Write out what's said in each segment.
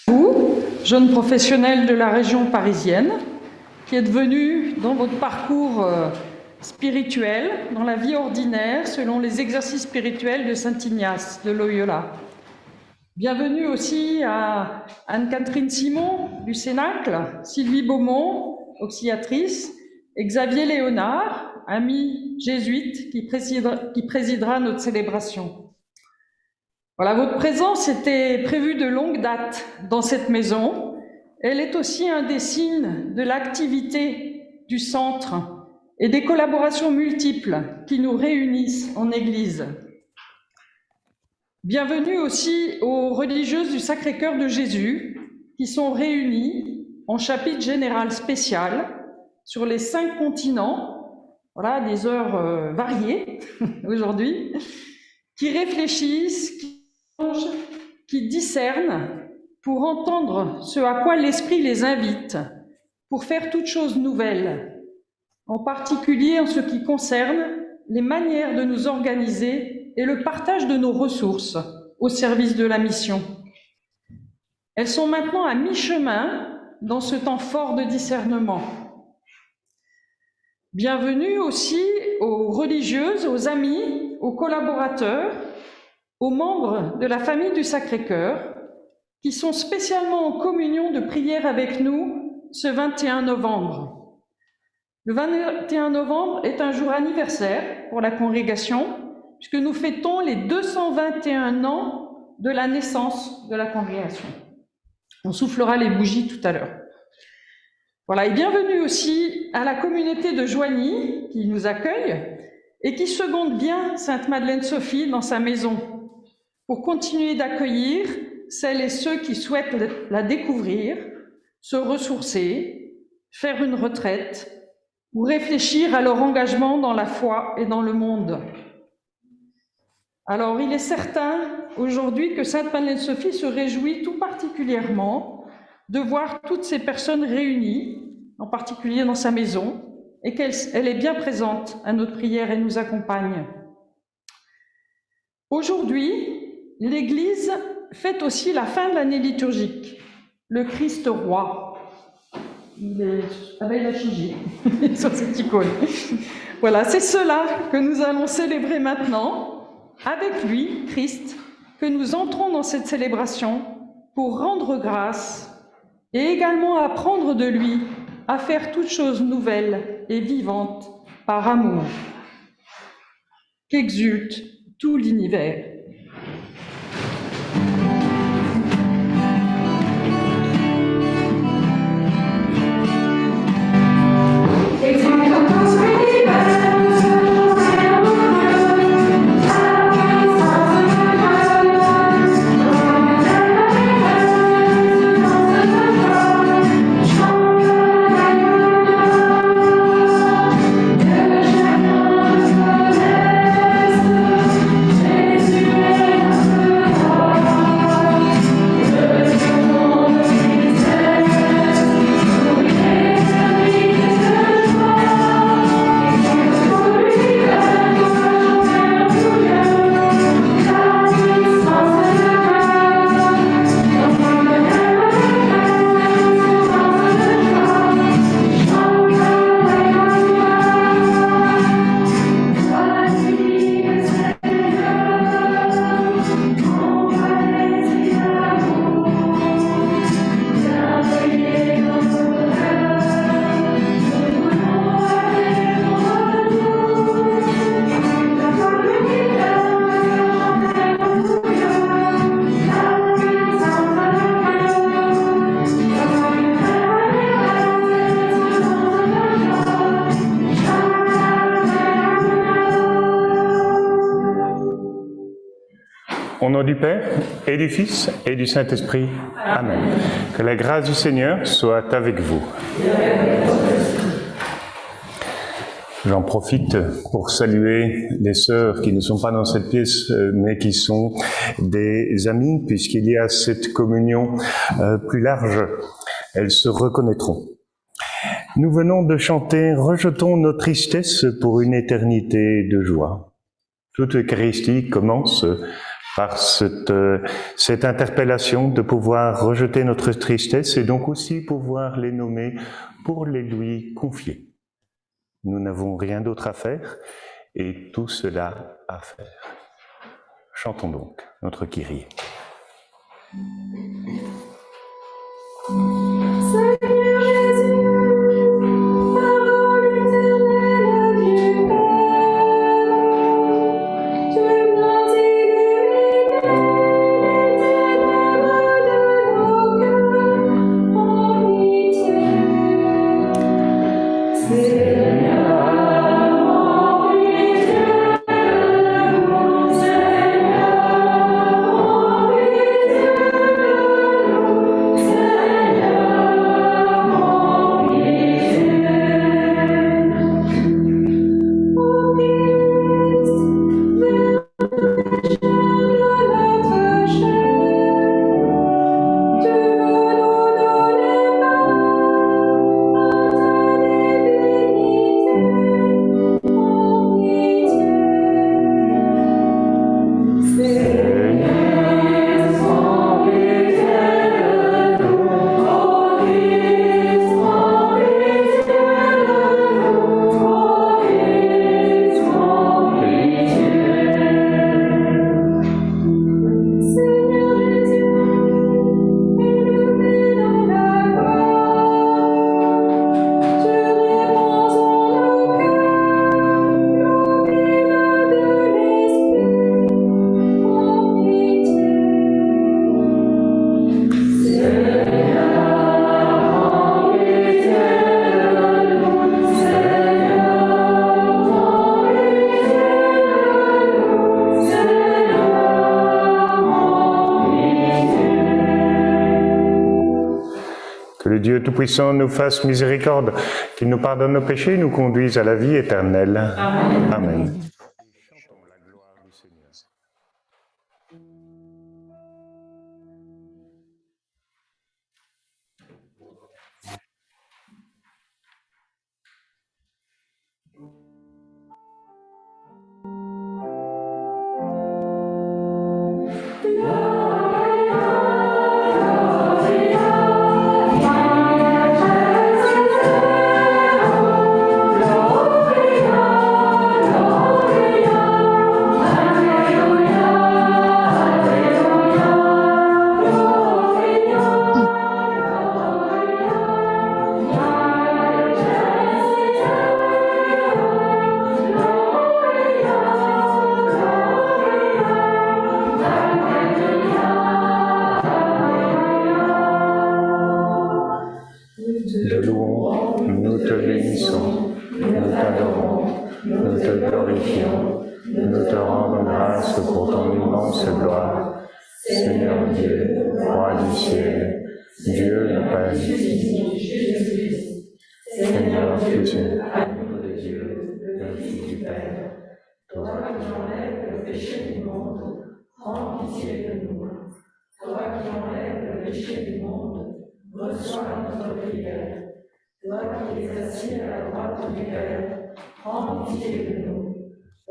Vous, jeunes professionnels de la région parisienne, qui êtes venus dans votre parcours spirituel, dans la vie ordinaire, selon les exercices spirituels de Saint Ignace de Loyola. Bienvenue aussi à Anne-Catherine Simon du Cénacle, Sylvie Beaumont, auxiliatrice, et Xavier Léonard, ami jésuite, qui présidera notre célébration. Voilà, votre présence était prévue de longue date dans cette maison. Elle est aussi un des signes de l'activité du centre et des collaborations multiples qui nous réunissent en Église. Bienvenue aussi aux religieuses du Sacré-Cœur de Jésus qui sont réunies en chapitre général spécial sur les 5 continents, voilà, des heures variées aujourd'hui, qui réfléchissent, qui discernent pour entendre ce à quoi l'Esprit les invite, pour faire toutes choses nouvelles, en particulier en ce qui concerne les manières de nous organiser et le partage de nos ressources au service de la mission. Elles sont maintenant à mi-chemin dans ce temps fort de discernement. Bienvenue aussi aux religieuses, aux amis, aux collaborateurs, aux membres de la famille du Sacré-Cœur, qui sont spécialement en communion de prière avec nous ce 21 novembre. Le 21 novembre est un jour anniversaire pour la congrégation, puisque nous fêtons les 221 ans de la naissance de la congrégation. On soufflera les bougies tout à l'heure. Voilà, et bienvenue aussi à la communauté de Joigny, qui nous accueille, et qui seconde bien Sainte-Madeleine-Sophie dans sa maison, pour continuer d'accueillir celles et ceux qui souhaitent la découvrir, se ressourcer, faire une retraite ou réfléchir à leur engagement dans la foi et dans le monde. Alors, il est certain aujourd'hui que Sainte-Madeleine-Sophie se réjouit tout particulièrement de voir toutes ces personnes réunies, en particulier dans sa maison, et qu'elle est bien présente à notre prière et nous accompagne. Aujourd'hui, l'Église fête aussi la fin de l'année liturgique, le Christ roi. Il est avec la chigie sur cette icône. Voilà, c'est cela que nous allons célébrer maintenant, avec lui, Christ, que nous entrons dans cette célébration pour rendre grâce et également apprendre de lui à faire toutes choses nouvelles et vivantes par amour. Qu'exulte tout l'univers. Au nom du Père, et du Fils, et du Saint-Esprit. Amen. Que la grâce du Seigneur soit avec vous. J'en profite pour saluer les sœurs qui ne sont pas dans cette pièce, mais qui sont des amies, puisqu'il y a cette communion plus large. Elles se reconnaîtront. Nous venons de chanter « Rejetons nos tristesses pour une éternité de joie ». Toute Eucharistie commence par cette interpellation de pouvoir rejeter notre tristesse et donc aussi pouvoir les nommer pour les lui confier. Nous n'avons rien d'autre à faire et tout cela à faire. Chantons donc notre Kyrie. Seigneur Jésus, parole éternelle du Père, tu m'as illuminé les ténèbres de nos cœurs en pitié. Seigneur, en pitié de nous, Seigneur, en pitié de nous, Seigneur, en Que le Dieu Tout-Puissant nous fasse miséricorde, qu'il nous pardonne nos péchés et nous conduise à la vie éternelle. Amen. Amen. Te louons, nous te bénissons, nous t'adorons, nous te glorifions, nous te rendons grâce pour ton immense gloire. Seigneur Dieu, Roi du ciel, Dieu le Père, Seigneur Fils de Dieu, le Fils du Père, toi qui enlèves le péché du monde, prends pitié de nous. Toi qui enlèves le péché du monde, reçois notre prière. Toi qui es assis à la droite du Père, prends pitié de nous.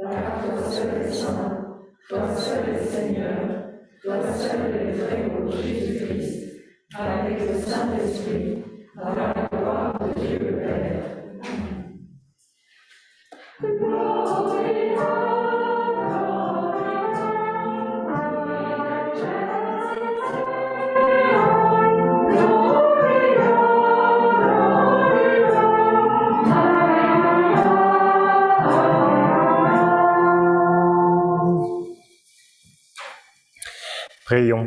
Car toi seul est saint, toi seul est Seigneur, toi seul est vrai au Jésus-Christ, avec le Saint-Esprit, dans la gloire de Dieu le Père. Prions.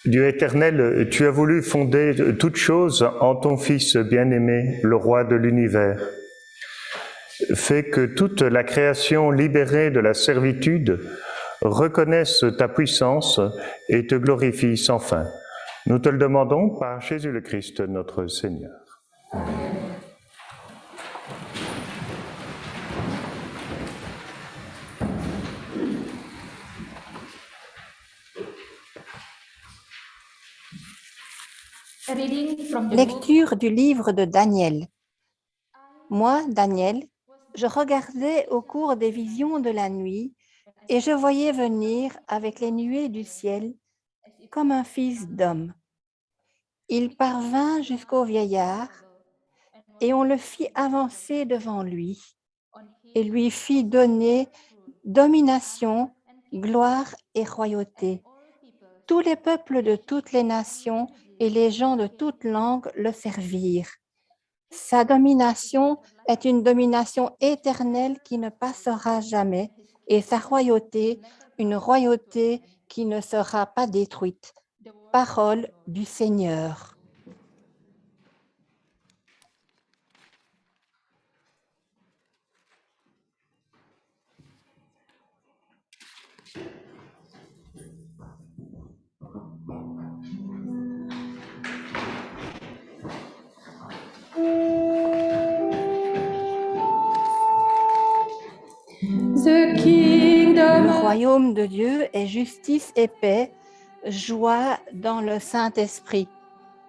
Dieu éternel, tu as voulu fonder toutes choses en ton Fils bien-aimé, le Roi de l'univers. Fais que toute la création libérée de la servitude reconnaisse ta puissance et te glorifie sans fin. Nous te le demandons par Jésus le Christ, notre Seigneur. Amen. Lecture du livre de Daniel. Moi, Daniel, je regardais au cours des visions de la nuit Et je voyais venir avec les nuées du ciel comme un fils d'homme. Il parvint jusqu'au vieillard et on le fit avancer devant lui et lui fit donner domination, gloire et royauté. Tous les peuples de toutes les nations et les gens de toutes langues le servirent. Sa domination est une domination éternelle qui ne passera jamais et sa royauté, une royauté qui ne sera pas détruite. Parole du Seigneur. Le royaume de Dieu est justice et paix, joie dans le Saint-Esprit.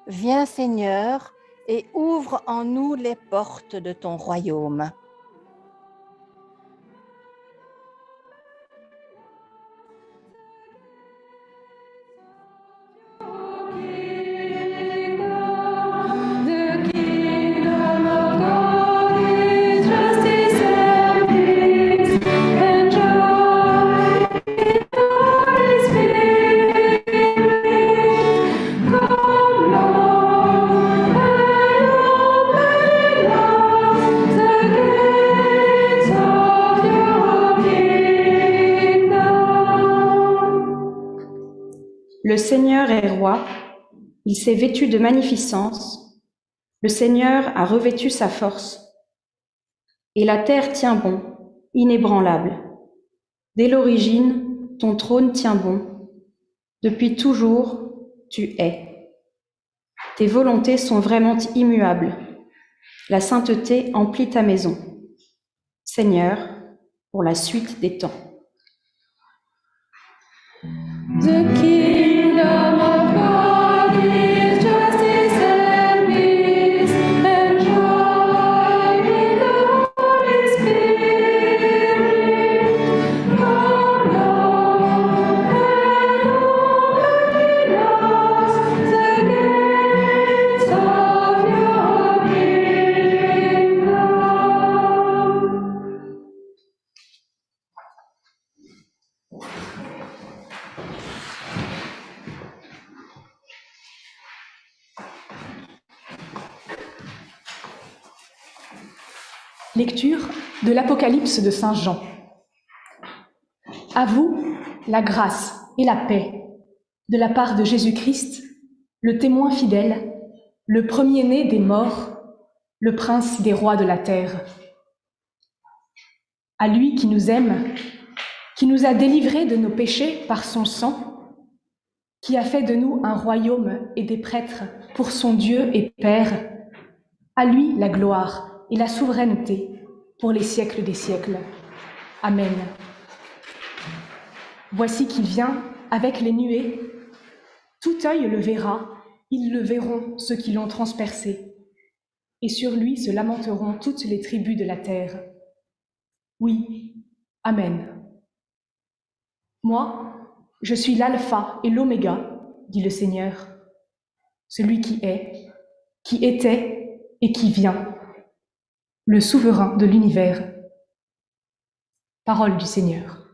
Viens Seigneur et ouvre en nous les portes de ton royaume. Le Seigneur est roi, il s'est vêtu de magnificence, le Seigneur a revêtu sa force, et la terre tient bon, inébranlable. Dès l'origine, ton trône tient bon, depuis toujours, tu es. Tes volontés sont vraiment immuables, la sainteté emplit ta maison. Seigneur, pour la suite des temps. The kingdom of God is justice and peace and joy in the Holy Spirit. Come, Lord, and open us the gates of your kingdom. Lecture de l'Apocalypse de Saint Jean. À vous, la grâce et la paix de la part de Jésus-Christ, le témoin fidèle, le premier-né des morts, le prince des rois de la terre. À lui qui nous aime, qui nous a délivrés de nos péchés par son sang, qui a fait de nous un royaume et des prêtres pour son Dieu et Père, à lui la gloire et la souveraineté pour les siècles des siècles. Amen. Voici qu'il vient avec les nuées. Tout œil le verra, ils le verront, ceux qui l'ont transpercé. Et sur lui se lamenteront toutes les tribus de la terre. Oui, Amen. Moi, je suis l'alpha et l'oméga, dit le Seigneur, celui qui est, qui était et qui vient, le souverain de l'univers. Parole du Seigneur.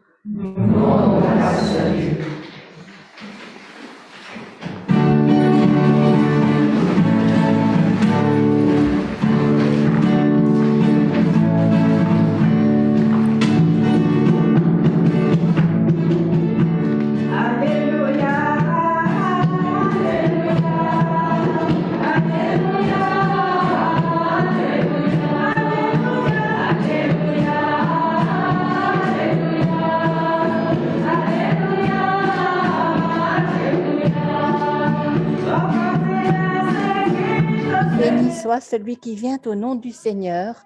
Béni soit celui qui vient au nom du Seigneur.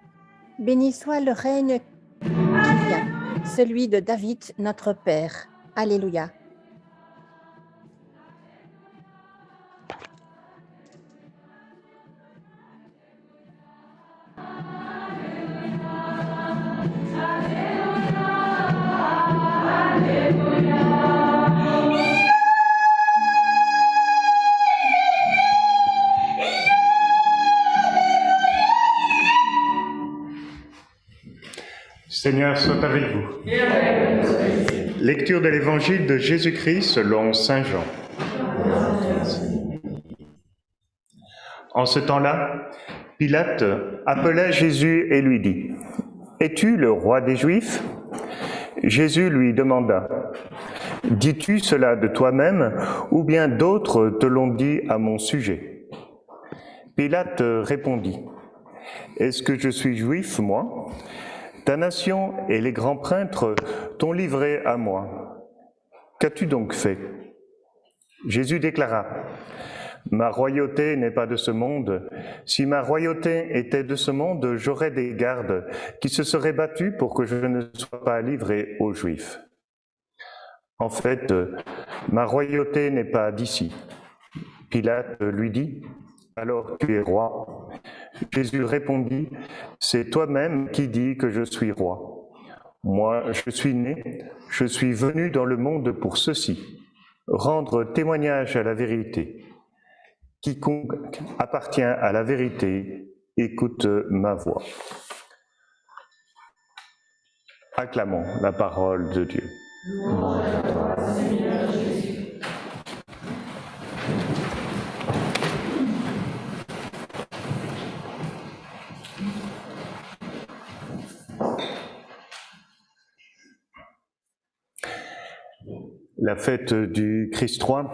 Béni soit le règne qui vient, celui de David, notre Père. Alléluia. Seigneur soit avec vous. Lecture de l'Évangile de Jésus-Christ selon Saint Jean. En ce temps-là, Pilate appela Jésus et lui dit : « Es-tu le roi des Juifs ? » Jésus lui demanda : « Dis-tu cela de toi-même, ou bien d'autres te l'ont dit à mon sujet ?» Pilate répondit : « Est-ce que je suis juif, moi ? Ta nation et les grands prêtres t'ont livré à moi. Qu'as-tu donc fait ? » Jésus déclara : « Ma royauté n'est pas de ce monde. Si ma royauté était de ce monde, j'aurais des gardes qui se seraient battus pour que je ne sois pas livré aux Juifs. En fait, ma royauté n'est pas d'ici. » Pilate lui dit : « Alors tu es roi. » Jésus répondit : « C'est toi-même qui dis que je suis roi. Moi, je suis né, je suis venu dans le monde pour ceci, rendre témoignage à la vérité. Quiconque appartient à la vérité, écoute ma voix. » Acclamons la parole de Dieu. Louange à toi, Seigneur Jésus. La fête du Christ roi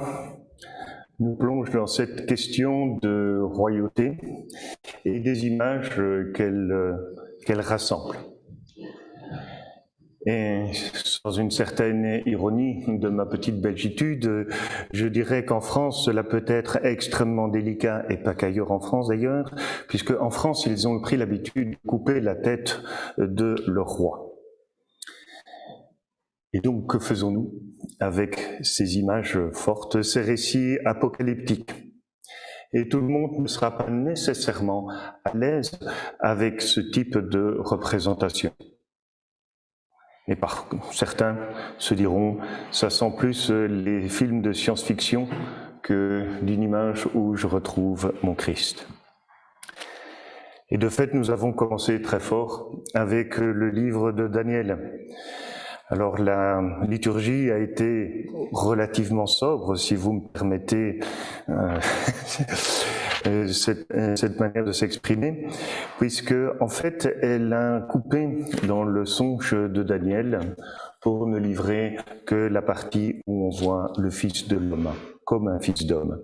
nous plonge dans cette question de royauté et des images qu'elle rassemble. Et sans une certaine ironie de ma petite belgitude, je dirais qu'en France, cela peut être extrêmement délicat, et pas qu'ailleurs en France d'ailleurs, puisque en France, ils ont pris l'habitude de couper la tête de leur roi. Et donc, que faisons-nous avec ces images fortes, ces récits apocalyptiques ? Et tout le monde ne sera pas nécessairement à l'aise avec ce type de représentation. Et certains se diront, ça sent plus les films de science-fiction que d'une image où je retrouve mon Christ. Et de fait, nous avons commencé très fort avec le livre de Daniel. Alors la liturgie a été relativement sobre, si vous me permettez cette manière de s'exprimer, puisque en fait elle a coupé dans le songe de Daniel pour ne livrer que la partie où on voit le Fils de l'homme comme un fils d'homme.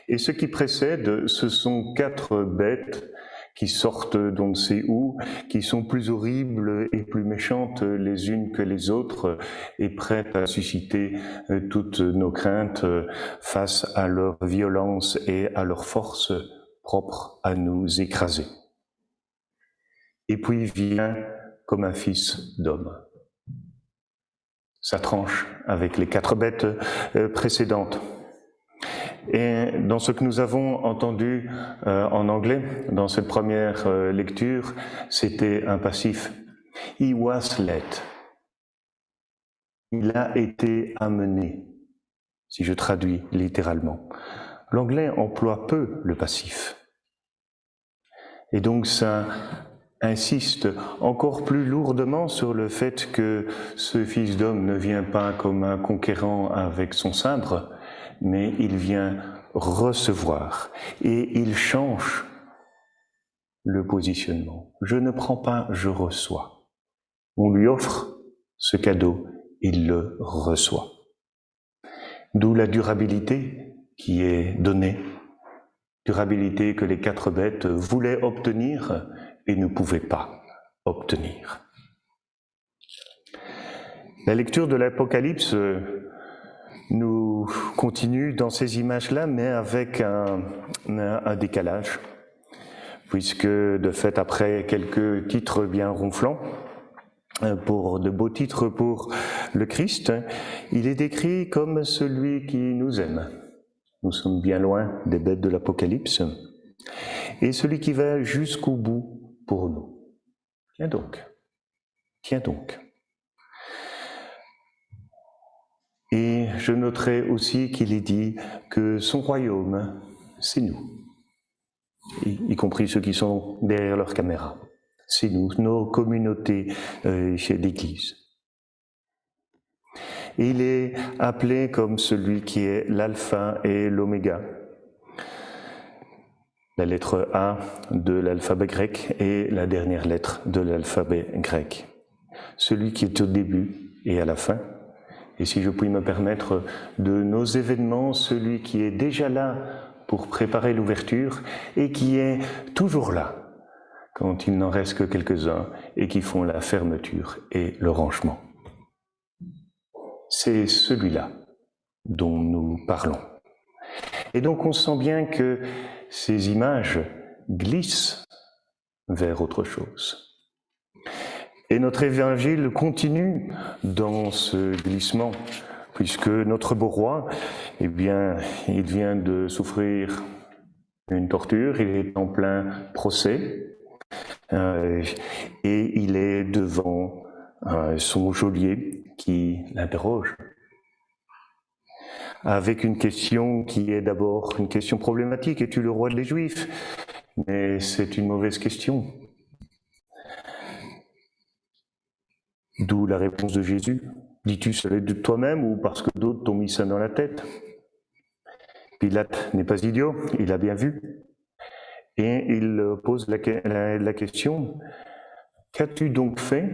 Et ce qui précède, ce sont 4 bêtes qui sortent d'on ne sait où, qui sont plus horribles et plus méchantes les unes que les autres, et prêtes à susciter toutes nos craintes face à leur violence et à leur force propre à nous écraser. Et puis vient comme un fils d'homme. Ça tranche avec les 4 bêtes précédentes. Et dans ce que nous avons entendu en anglais, dans cette première lecture, c'était un passif. He was led. Il a été amené, si je traduis littéralement. L'anglais emploie peu le passif. Et donc ça insiste encore plus lourdement sur le fait que ce fils d'homme ne vient pas comme un conquérant avec son sabre, mais il vient recevoir et il change le positionnement. Je ne prends pas, je reçois. On lui offre ce cadeau, il le reçoit. D'où la durabilité qui est donnée, durabilité que les 4 bêtes voulaient obtenir et ne pouvaient pas obtenir. La lecture de l'Apocalypse nous continue dans ces images-là, mais avec un décalage, puisque de fait, après quelques titres bien ronflants, pour de beaux titres pour le Christ, il est décrit comme celui qui nous aime. Nous sommes bien loin des bêtes de l'Apocalypse, et celui qui va jusqu'au bout pour nous. Tiens donc, tiens donc. Et je noterai aussi qu'il est dit que son royaume, c'est nous, y compris ceux qui sont derrière leur caméra. C'est nous, nos communautés d'Église. Il est appelé comme celui qui est l'alpha et l'oméga. La lettre A de l'alphabet grec et la dernière lettre de l'alphabet grec. Celui qui est au début et à la fin. Et si je puis me permettre, de nos événements, celui qui est déjà là pour préparer l'ouverture et qui est toujours là quand il n'en reste que quelques-uns et qui font la fermeture et le rangement. C'est celui-là dont nous parlons. Et donc on sent bien que ces images glissent vers autre chose. Et notre évangile continue dans ce glissement, puisque notre beau roi, eh bien, il vient de souffrir une torture, il est en plein procès, et il est devant son geôlier qui l'interroge, avec une question qui est d'abord une question problématique. Es-tu le roi des Juifs? Mais c'est une mauvaise question. D'où la réponse de Jésus. Dis-tu cela de toi-même ou parce que d'autres t'ont mis ça dans la tête? Pilate n'est pas idiot, il a bien vu. Et il pose la question, qu'as-tu donc fait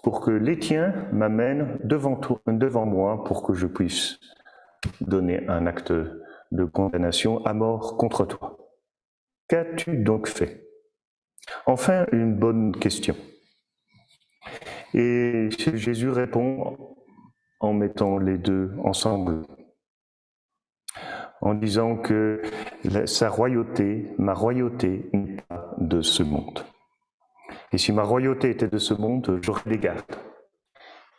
pour que les tiens m'amènent devant moi pour que je puisse donner un acte de condamnation à mort contre toi? Qu'as-tu donc fait? Enfin, une bonne question. Et Jésus répond en mettant les deux ensemble, en disant que sa royauté, ma royauté n'est pas de ce monde. Et si ma royauté était de ce monde, j'aurais des gardes.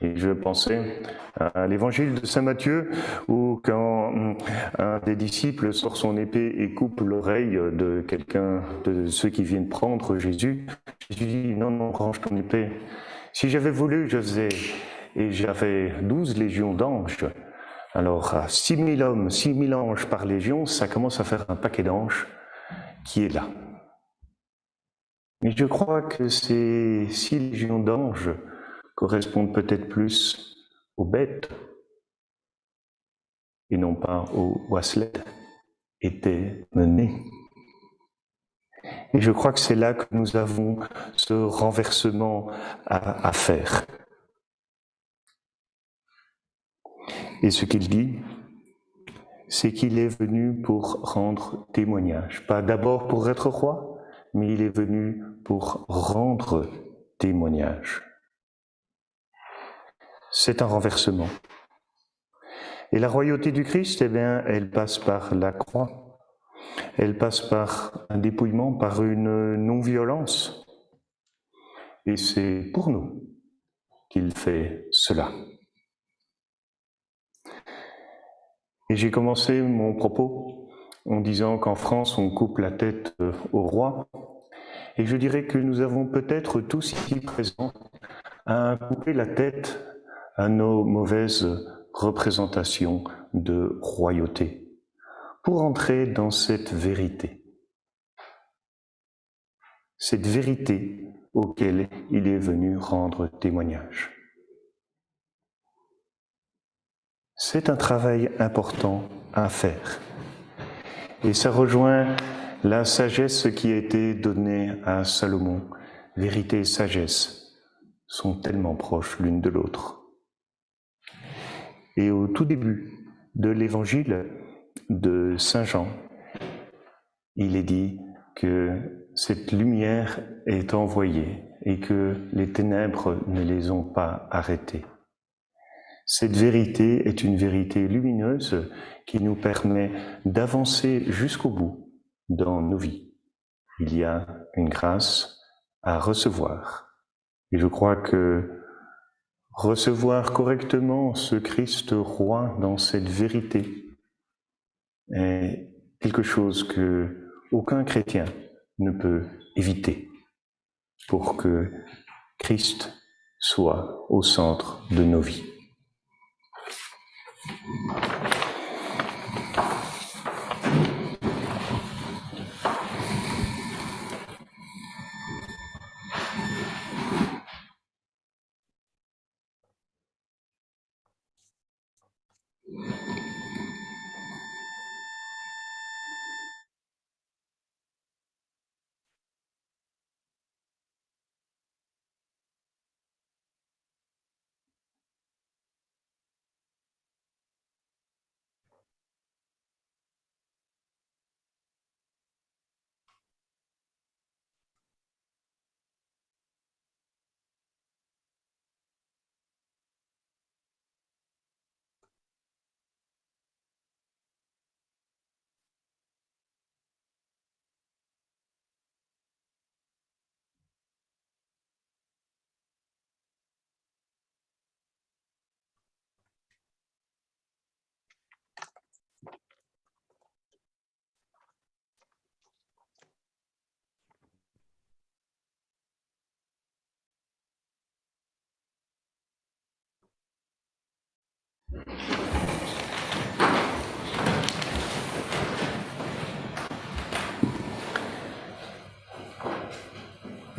Et je pensais à l'évangile de saint Matthieu, où quand un des disciples sort son épée et coupe l'oreille de quelqu'un, de ceux qui viennent prendre Jésus, Jésus dit, non, range ton épée. Si j'avais voulu, je faisais, et j'avais 12 légions d'anges. Alors, à 6000 hommes, 6000 anges par légion, ça commence à faire un paquet d'anges qui est là. Mais je crois que ces 6 légions d'anges correspondent peut-être plus aux bêtes et non pas aux wasselets étaient menés. Et je crois que c'est là que nous avons ce renversement à faire. Et ce qu'il dit, c'est qu'il est venu pour rendre témoignage. Pas d'abord pour être roi, mais il est venu pour rendre témoignage. C'est un renversement. Et la royauté du Christ, eh bien, elle passe par la croix. Elle passe par un dépouillement, par une non-violence. Et c'est pour nous qu'il fait cela. Et j'ai commencé mon propos en disant qu'en France, on coupe la tête au roi. Et je dirais que nous avons peut-être tous ici présents à couper la tête à nos mauvaises représentations de royauté pour entrer dans cette vérité. Cette vérité auquel il est venu rendre témoignage. C'est un travail important à faire. Et ça rejoint la sagesse qui a été donnée à Salomon. Vérité et sagesse sont tellement proches l'une de l'autre. Et au tout début de l'évangile de Saint Jean, il est dit que cette lumière est envoyée et que les ténèbres ne les ont pas arrêtées. Cette vérité est une vérité lumineuse qui nous permet d'avancer jusqu'au bout dans nos vies. Il y a une grâce à recevoir. Et je crois que recevoir correctement ce Christ roi dans cette vérité est quelque chose que aucun chrétien ne peut éviter pour que Christ soit au centre de nos vies.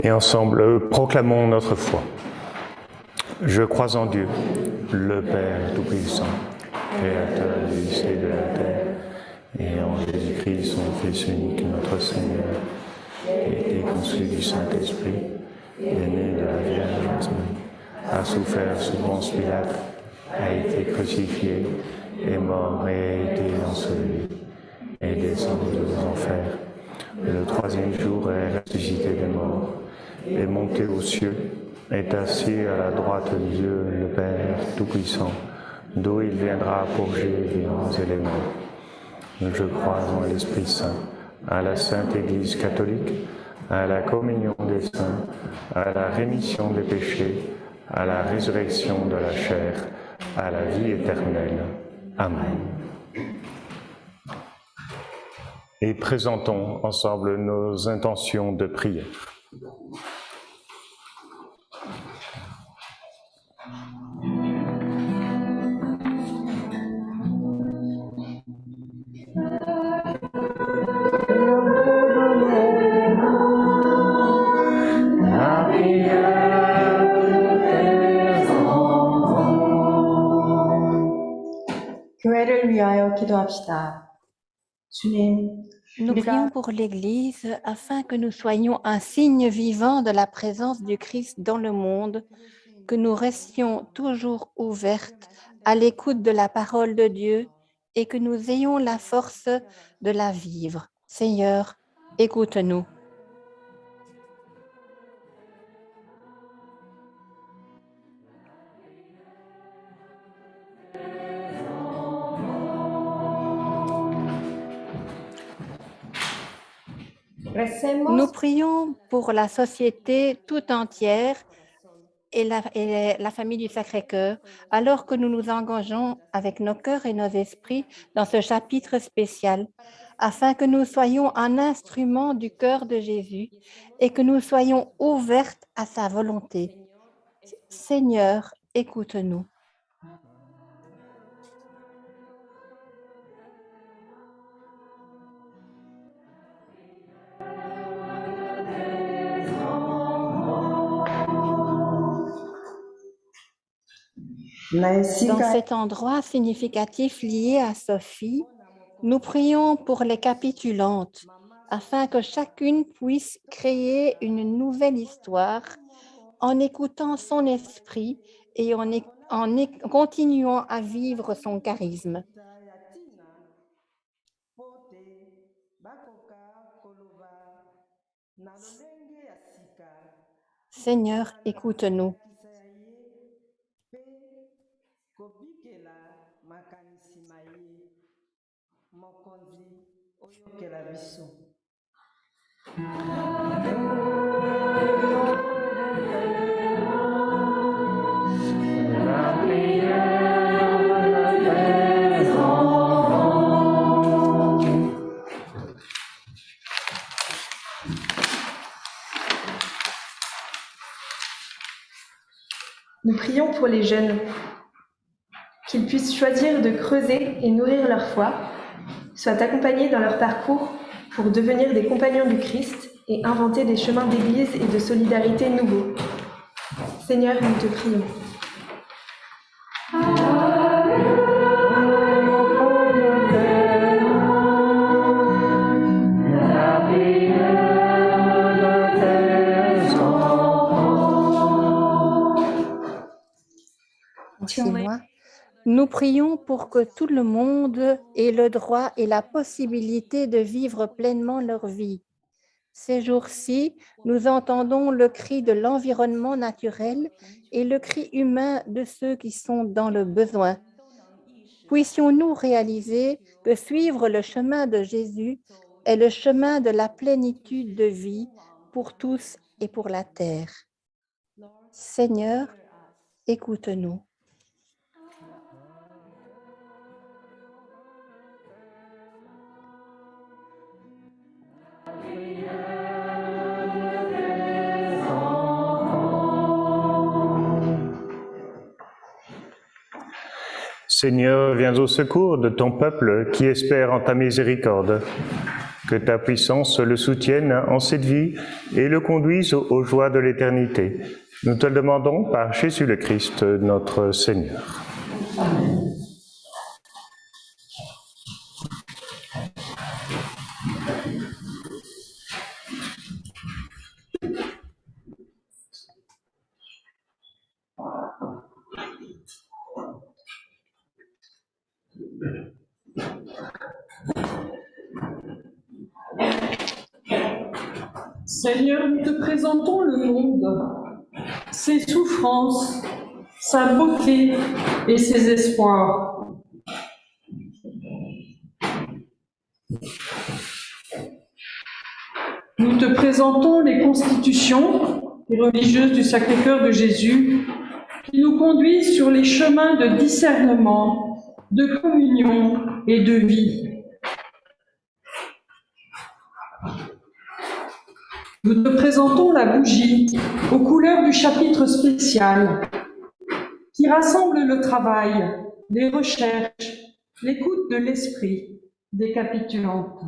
Et ensemble, proclamons notre foi. Je crois en Dieu, le Père Tout-Puissant, Créateur du ciel et de la terre, et en Jésus-Christ, son Fils unique, notre Seigneur, qui a été conçu du Saint-Esprit, est né de la Vierge Marie, a souffert sous Ponce Pilate, a été crucifié, est mort et a été enseveli, est descendu aux enfers. Le troisième jour est ressuscité des morts, est monté aux cieux, est assis à la droite de Dieu, le Père Tout-Puissant, d'où il viendra pour juger les vivants et les morts. Je crois en l'Esprit Saint, à la Sainte Église catholique, à la communion des saints, à la rémission des péchés, à la résurrection de la chair, à la vie éternelle. Amen. Et présentons ensemble nos intentions de prière. 교회를 위하여 기도합시다. 주님, Nous prions pour l'Église afin que nous soyons un signe vivant de la présence du Christ dans le monde, que nous restions toujours ouvertes à l'écoute de la parole de Dieu et que nous ayons la force de la vivre. Seigneur, écoute-nous. Nous prions pour la société tout entière et la famille du Sacré-Cœur, alors que nous nous engageons avec nos cœurs et nos esprits dans ce chapitre spécial, afin que nous soyons un instrument du cœur de Jésus et que nous soyons ouvertes à sa volonté. Seigneur, écoute-nous. Dans cet endroit significatif lié à Sophie, nous prions pour les capitulantes, afin que chacune puisse créer une nouvelle histoire en écoutant son esprit et en continuant à vivre son charisme. Seigneur, écoute-nous. Nous prions pour les jeunes, qu'ils puissent choisir de creuser et nourrir leur foi, soient accompagnés dans leur parcours pour devenir des compagnons du Christ et inventer des chemins d'église et de solidarité nouveaux. Seigneur, nous te prions. Alléluia. Remercie-moi. Nous prions pour que tout le monde ait le droit et la possibilité de vivre pleinement leur vie. Ces jours-ci, nous entendons le cri de l'environnement naturel et le cri humain de ceux qui sont dans le besoin. Puissions-nous réaliser que suivre le chemin de Jésus est le chemin de la plénitude de vie pour tous et pour la terre. Seigneur, écoute-nous. Seigneur, viens au secours de ton peuple qui espère en ta miséricorde. Que ta puissance le soutienne en cette vie et le conduise aux joies de l'éternité. Nous te le demandons par Jésus le Christ, notre Seigneur. Amen. Seigneur, nous te présentons le monde, ses souffrances, sa beauté et ses espoirs. Nous te présentons les constitutions et religieuses du Sacré-Cœur de Jésus qui nous conduisent sur les chemins de discernement, de communion et de vie. Nous te présentons la bougie aux couleurs du chapitre spécial qui rassemble le travail, les recherches, l'écoute de l'esprit des capitulantes.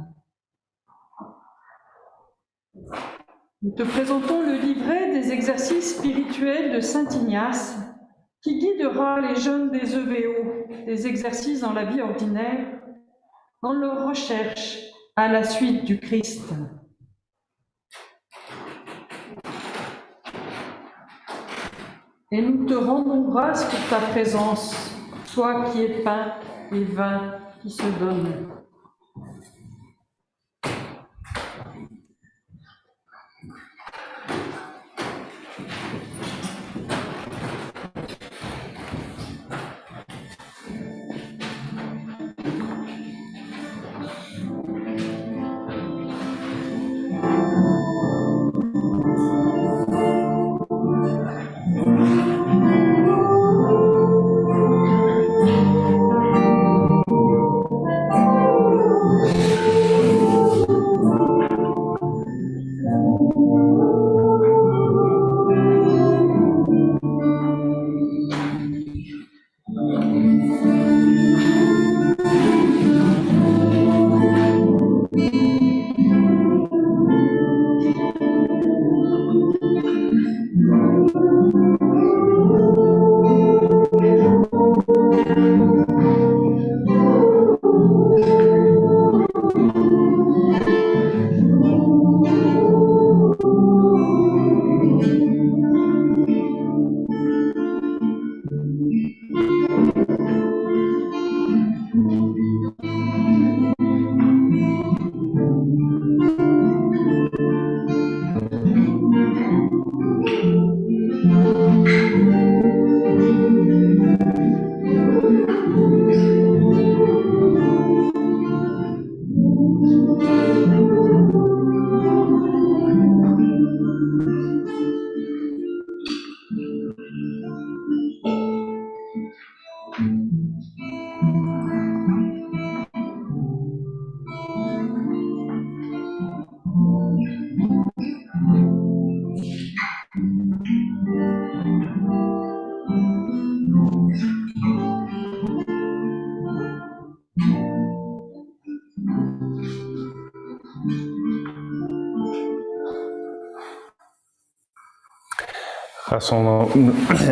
Nous te présentons le livret des exercices spirituels de Saint Ignace qui guidera les jeunes des EVO, des exercices dans la vie ordinaire, dans leur recherche à la suite du Christ. Et nous te rendons grâce pour ta présence, toi qui es pain et vin qui se donnent.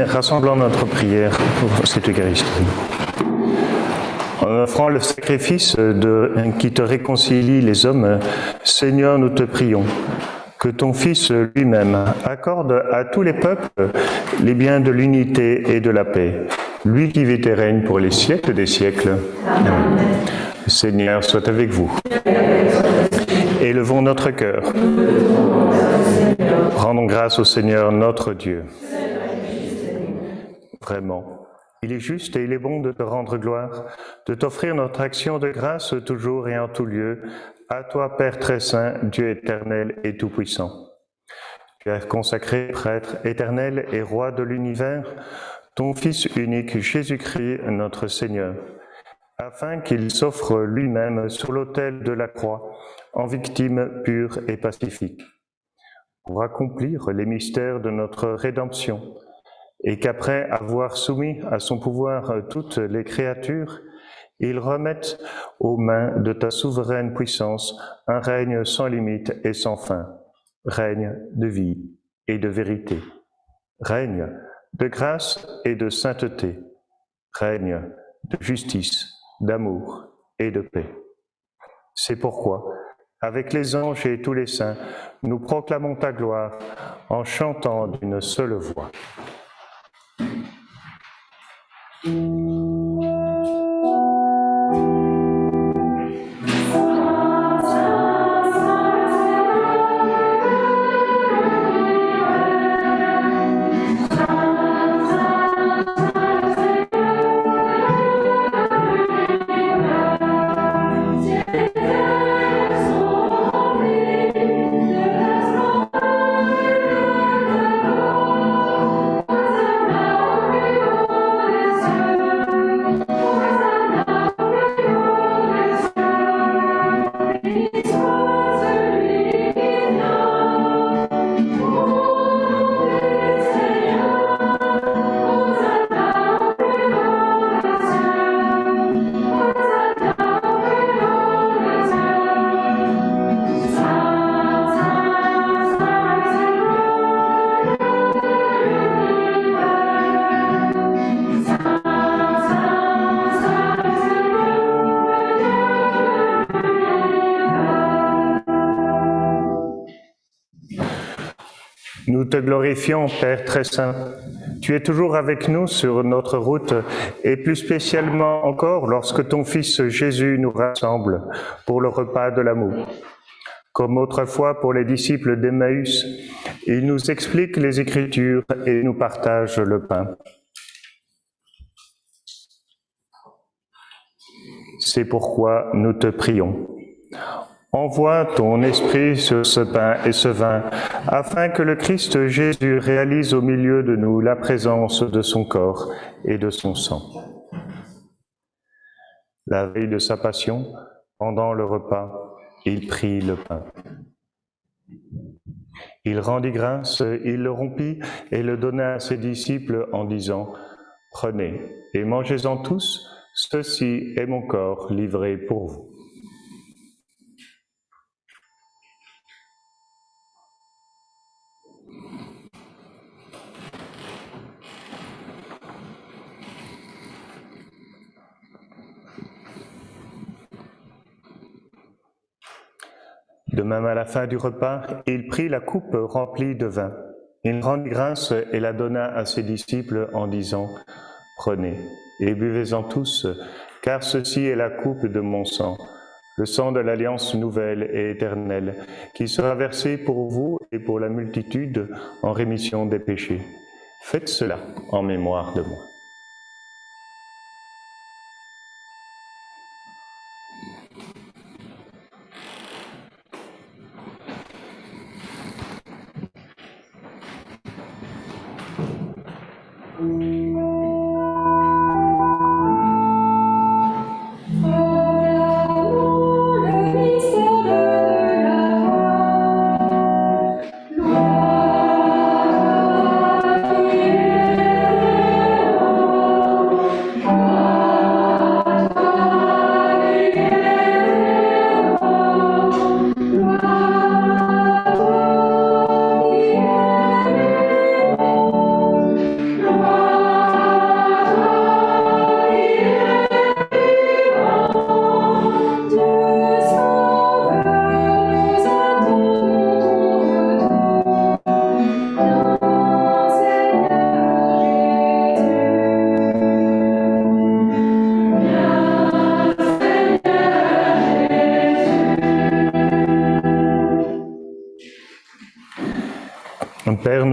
Rassemblant notre prière pour cette Eucharistie. En offrant le sacrifice qui te réconcilie les hommes, Seigneur, nous te prions que ton Fils lui-même accorde à tous les peuples les biens de l'unité et de la paix. lui qui vit et règne pour les siècles des siècles. Amen. Le Seigneur soit avec vous. Élevons notre cœur. Rendons grâce au Seigneur notre Dieu. Vraiment, il est juste et il est bon de te rendre gloire, de t'offrir notre action de grâce toujours et en tout lieu, à toi, Père très saint, Dieu éternel et tout-puissant. Tu as consacré, prêtre éternel et roi de l'univers, ton Fils unique, Jésus-Christ, notre Seigneur, afin qu'il s'offre lui-même sur l'autel de la croix, en victime pure et pacifique, pour accomplir les mystères de notre rédemption, et qu'après avoir soumis à son pouvoir toutes les créatures, il remette aux mains de ta souveraine puissance un règne sans limite et sans fin, règne de vie et de vérité, règne de grâce et de sainteté, règne de justice, d'amour et de paix. C'est pourquoi, avec les anges et tous les saints, nous proclamons ta gloire en chantant d'une seule voix. Nous te glorifions, Père très saint. Tu es toujours avec nous sur notre route et plus spécialement encore lorsque ton Fils Jésus nous rassemble pour le repas de l'amour. Comme autrefois pour les disciples d'Emmaüs, il nous explique les Écritures et nous partage le pain. C'est pourquoi nous te prions. Envoie ton esprit sur ce pain et ce vin, afin que le Christ Jésus réalise au milieu de nous la présence de son corps et de son sang. La veille de sa passion, pendant le repas, il prit le pain. Il rendit grâce, il le rompit et le donna à ses disciples en disant « Prenez et mangez-en tous, ceci est mon corps livré pour vous. » De même, à la fin du repas, il prit la coupe remplie de vin. Il rendit grâce et la donna à ses disciples en disant « Prenez et buvez-en tous, car ceci est la coupe de mon sang, le sang de l'alliance nouvelle et éternelle, qui sera versé pour vous et pour la multitude en rémission des péchés. Faites cela en mémoire de moi. » Gloire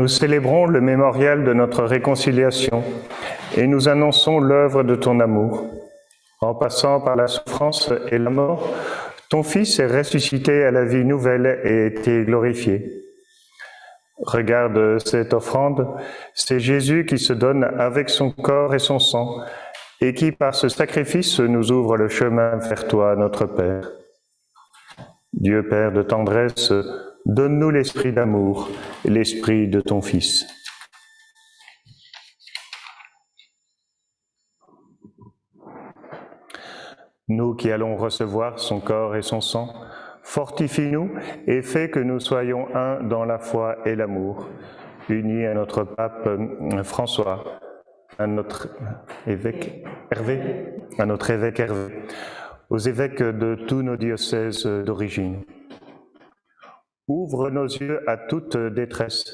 Nous célébrons le mémorial de notre réconciliation et nous annonçons l'œuvre de ton amour. En passant par la souffrance et la mort, ton Fils est ressuscité à la vie nouvelle et a été glorifié. Regarde cette offrande, c'est Jésus qui se donne avec son corps et son sang et qui, par ce sacrifice, nous ouvre le chemin vers toi, notre Père. Dieu Père de tendresse, donne-nous l'esprit d'amour, l'esprit de ton Fils. Nous qui allons recevoir son corps et son sang, fortifie-nous et fais que nous soyons un dans la foi et l'amour, unis à notre pape François, à notre évêque Hervé, aux évêques de tous nos diocèses d'origine. Ouvre nos yeux à toute détresse.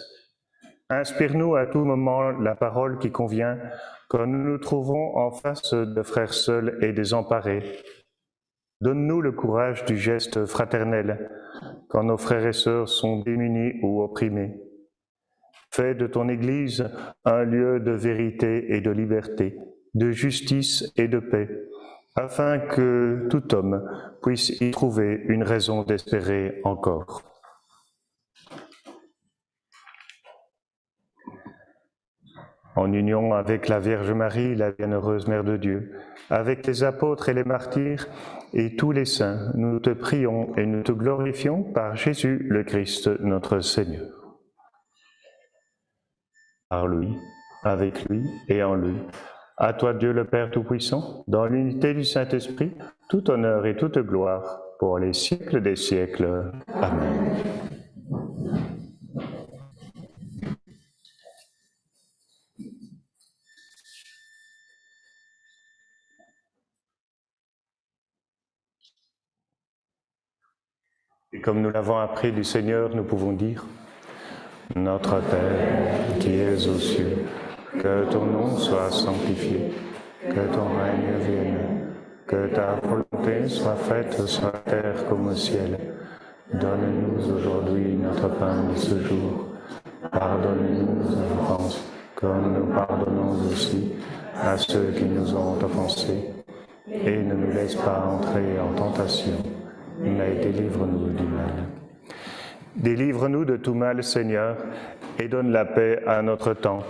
Inspire-nous à tout moment la parole qui convient quand nous nous trouvons en face de frères seuls et désemparés. Donne-nous le courage du geste fraternel quand nos frères et sœurs sont démunis ou opprimés. Fais de ton Église un lieu de vérité et de liberté, de justice et de paix, afin que tout homme puisse y trouver une raison d'espérer encore. En union avec la Vierge Marie, la bienheureuse Mère de Dieu, avec les apôtres et les martyrs et tous les saints, nous te prions et nous te glorifions par Jésus le Christ, notre Seigneur. Par lui, avec lui et en lui, à toi Dieu le Père Tout-Puissant, dans l'unité du Saint-Esprit, tout honneur et toute gloire pour les siècles des siècles. Amen. Et comme nous l'avons appris du Seigneur, nous pouvons dire « Notre Père qui es aux cieux, que ton nom soit sanctifié, que ton règne vienne, que ta volonté soit faite sur la terre comme au ciel. Donne-nous aujourd'hui notre pain de ce jour. Pardonne-nous nos offenses, comme nous pardonnons aussi à ceux qui nous ont offensés. Et ne nous laisse pas entrer en tentation, mais délivre-nous du mal. Délivre-nous de tout mal, Seigneur, et donne la paix à notre temps.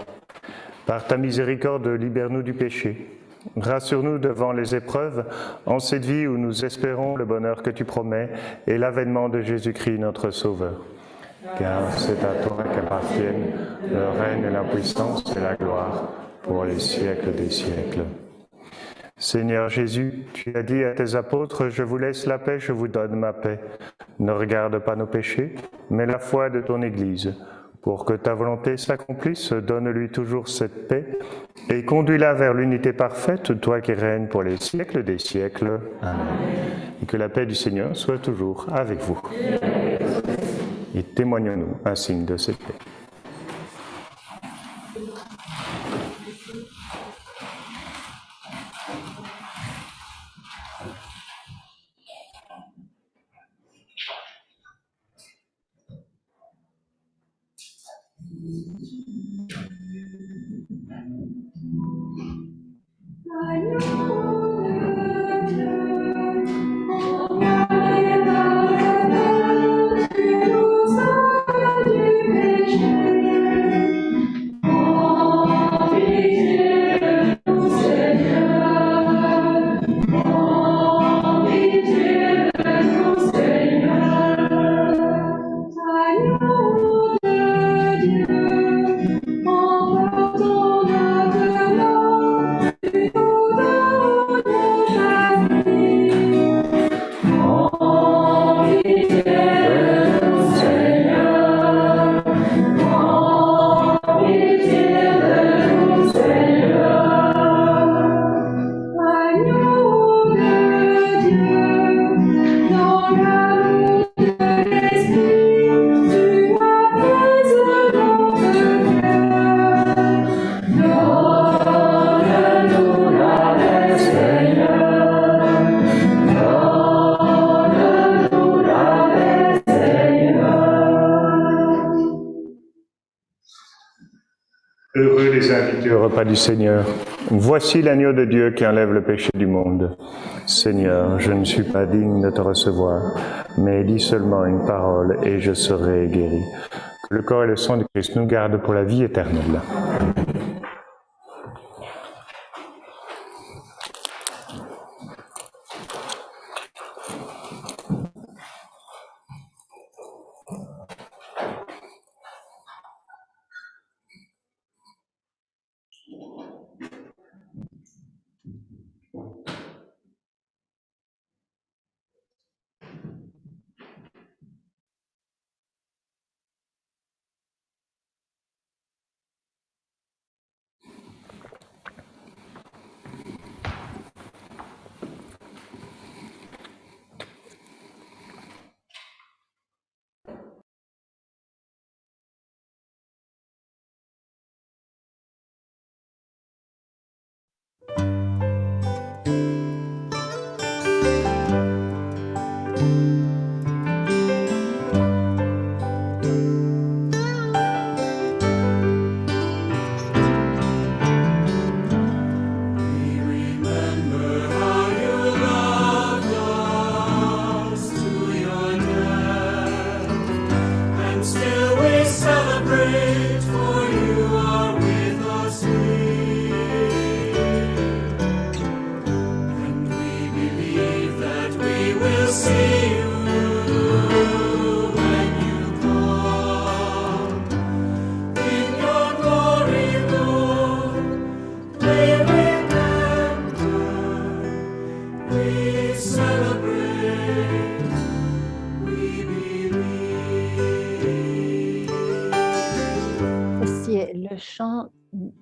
Par ta miséricorde, libère-nous du péché. Rassure-nous devant les épreuves, en cette vie où nous espérons le bonheur que tu promets et l'avènement de Jésus-Christ, notre Sauveur. Car c'est à toi qu'appartiennent le règne et la puissance et la gloire pour les siècles des siècles. Seigneur Jésus, tu as dit à tes apôtres, « Je vous laisse la paix, je vous donne ma paix. Ne regarde pas nos péchés, mais la foi de ton Église. Pour que ta volonté s'accomplisse, donne-lui toujours cette paix et conduis-la vers l'unité parfaite, toi qui règnes pour les siècles des siècles. Amen. Et que la paix du Seigneur soit toujours avec vous. Et témoignons-nous un signe de cette paix. Agneau de Dieu, auprès du Seigneur. Voici l'agneau de Dieu qui enlève le péché du monde. Seigneur, je ne suis pas digne de te recevoir, mais dis seulement une parole et je serai guéri. Que le corps et le sang de Christ nous gardent pour la vie éternelle.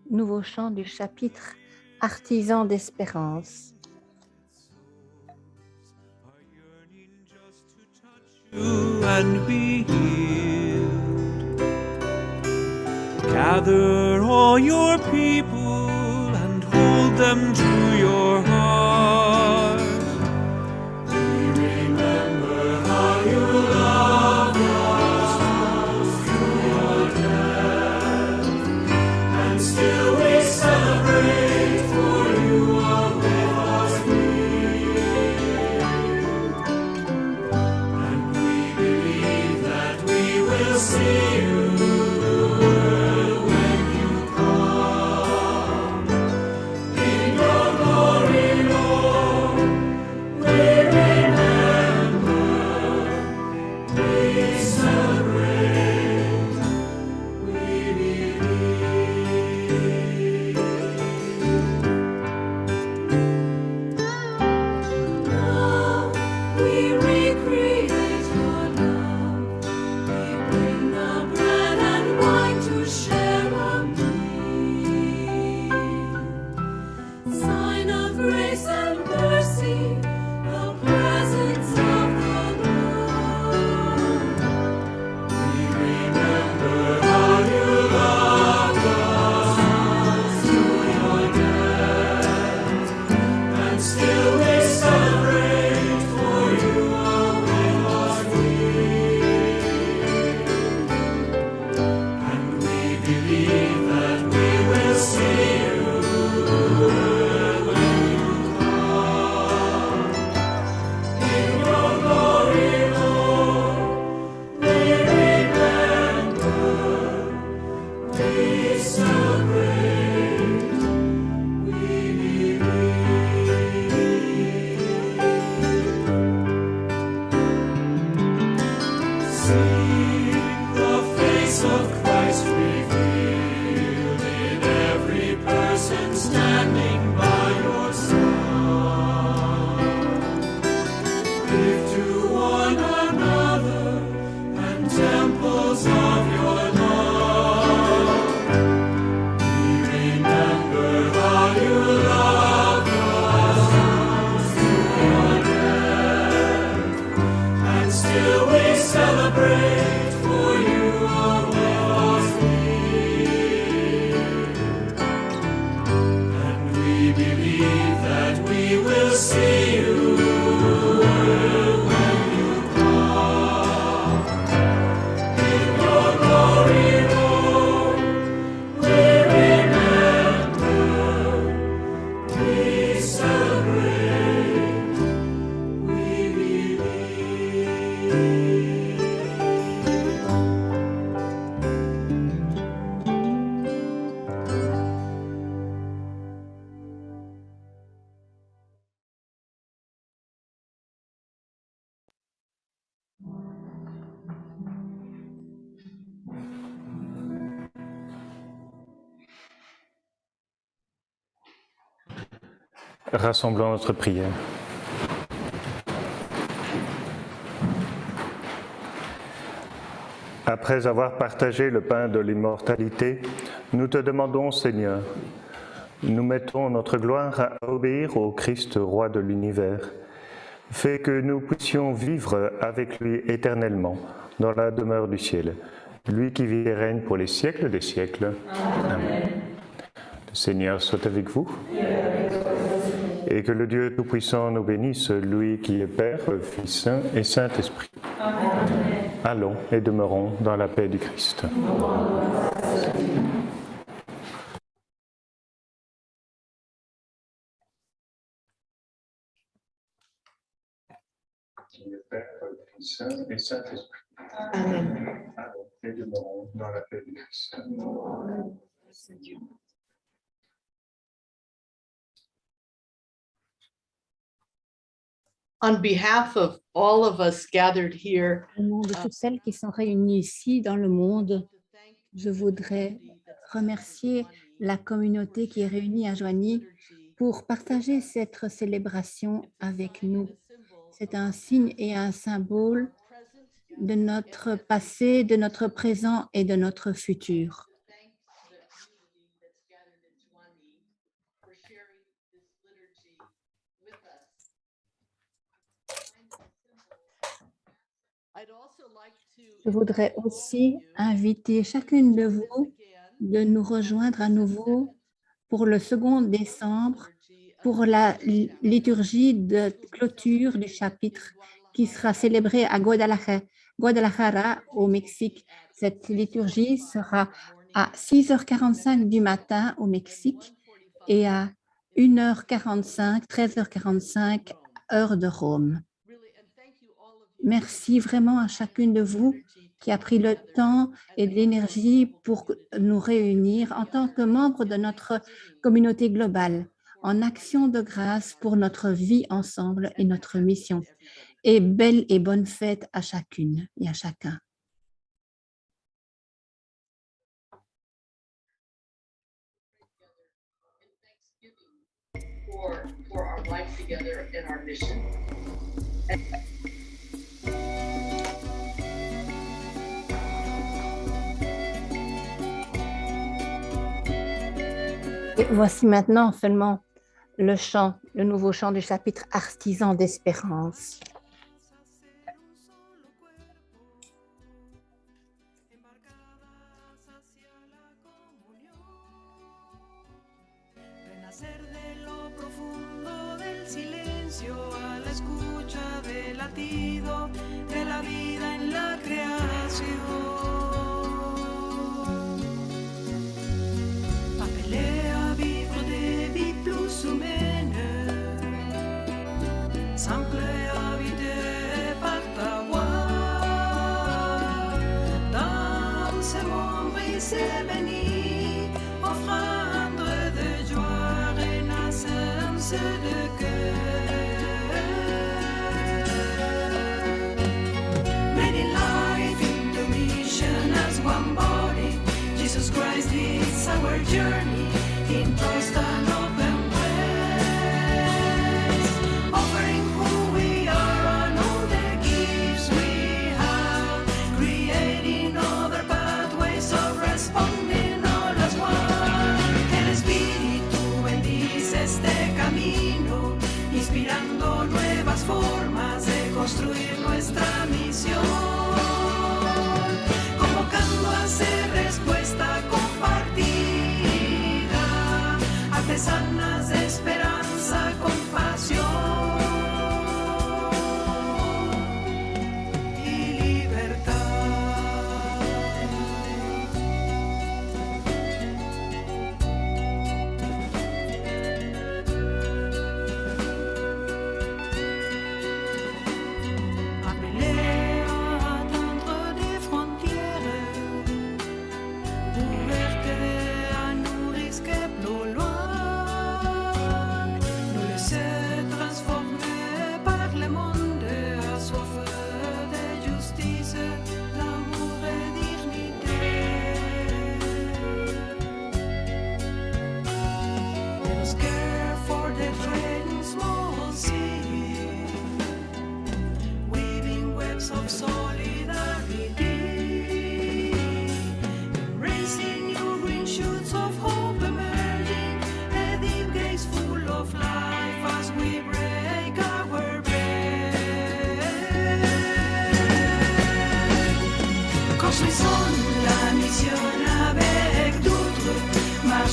Nouveau chant du chapitre Artisan d'espérance. And be healed. Gather all your people and hold them to your heart. We remember how you loved us through your death, and still we celebrate, for you are with us here. And we believe that we will see you when you come. In your glory, Lord, we remember, we celebrate, we believe. Now we recreate your love. We bring the bread and wine to share a meal. Sign of grace and mercy, the presence of the Lord. We remember how you loved us through your death, and still we celebrate, for you are with us here. And we believe that we will see you when you come. In your glory, Lord, we remember, we celebrate, we believe. See the face of Christ revealed in every person standing by your side. Give to one another and temples of your love. We remember how you loved us through your death, and still we celebrate, for you are with us here. And we believe that we will see you when you come. In your glory, Lord, we remember, Rassemblons notre prière. Après avoir partagé le pain de l'immortalité, nous te demandons, Seigneur, nous mettons notre gloire à obéir au Christ, roi de l'univers. Fais que nous puissions vivre avec lui éternellement dans la demeure du ciel, lui qui vit et règne pour les siècles des siècles. Amen. Le Seigneur soit avec vous. Et que le Dieu Tout-Puissant nous bénisse, lui qui est Père, Fils et Saint-Esprit. Amen. Allons et demeurons dans la paix du Christ. Qui est Père, Fils et Saint-Esprit. Amen. Allons et demeurons dans la paix du Christ. On behalf of all of us gathered here, Au nom de toutes celles qui sont réunies ici dans le monde, je voudrais remercier la communauté qui est réunie à Joigny pour partager cette célébration avec nous. C'est un signe et un symbole de notre passé, de notre présent et de notre futur. Je voudrais aussi inviter chacune de vous de nous rejoindre à nouveau pour le 2 décembre pour la liturgie de clôture du chapitre qui sera célébrée à Guadalajara au Mexique. Cette liturgie sera à 6h45 du matin au Mexique et à 1h45, 13h45 heure de Rome. Merci vraiment à chacune de vous qui a pris le temps et de l'énergie pour nous réunir en tant que membres de notre communauté globale, en action de grâce pour notre vie ensemble et notre mission. Et belle et bonne fête à chacune et à chacun. for our life together and our mission. Et voici maintenant seulement le chant, le nouveau chant du chapitre Artisan d'espérance. De la vida en la creación. Appelé à vivre des vies plus humaines, simple et habité par ta voix. Dans ce monde brisé béni, offrande de joie, renaissance de cœur. Christ leads our journey in trust and open ways, offering who we are and all the gifts we have, creating other pathways of responding all as one. El Espíritu bendice este camino, inspirando nuevas formas de construir nuestra misión, convocando a ser respuesta compartida, artesanas de esperanza, compasión y libertad.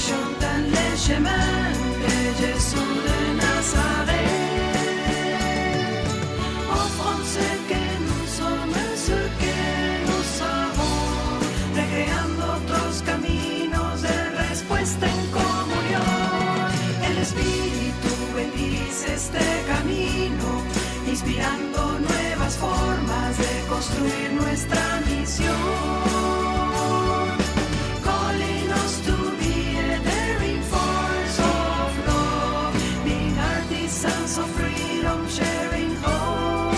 chantent les chemins de Jésus de Nazareth. Offrons ce que nous sommes, ce que nous savons, recreando otros caminos de respuesta en comunión. El Espíritu bendice este camino, inspirando nuevas formas de construir nuestra misión. Calling us to be a daring force of love, being artisans of freedom, sharing hope.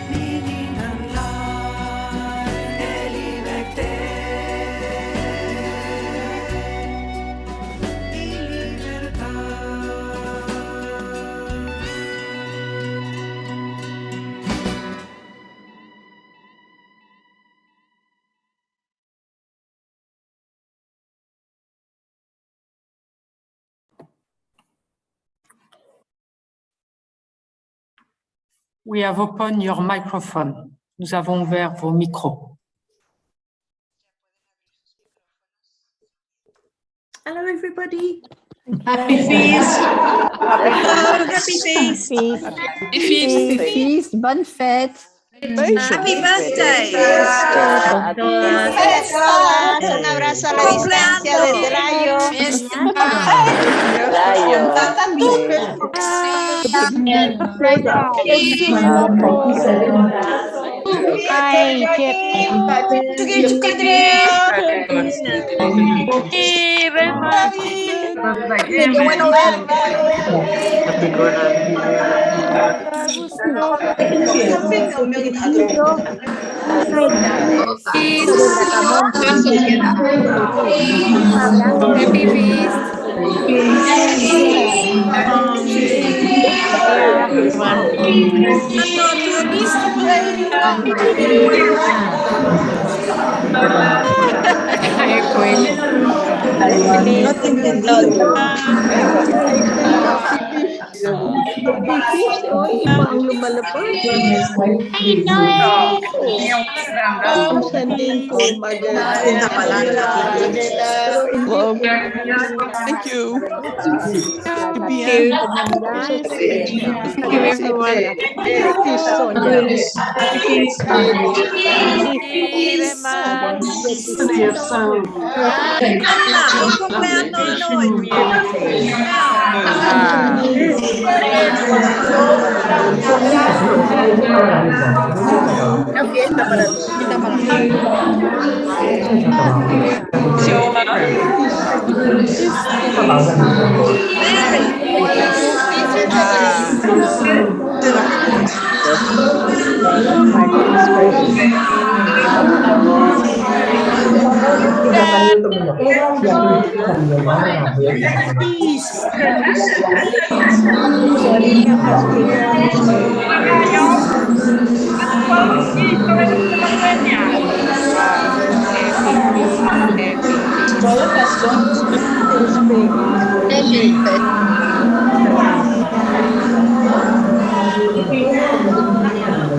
Meaning and life, de liberté y libertad. We have opened your microphone. Nous avons ouvert vos micros. Hello, everybody. Happy feast. Hello, happy feast. Happy feast. Bonne fête. Happy birthday. Un abrazo a la distancia desde Layo. Qué bueno verte. Thank you.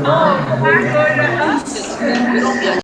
Oh,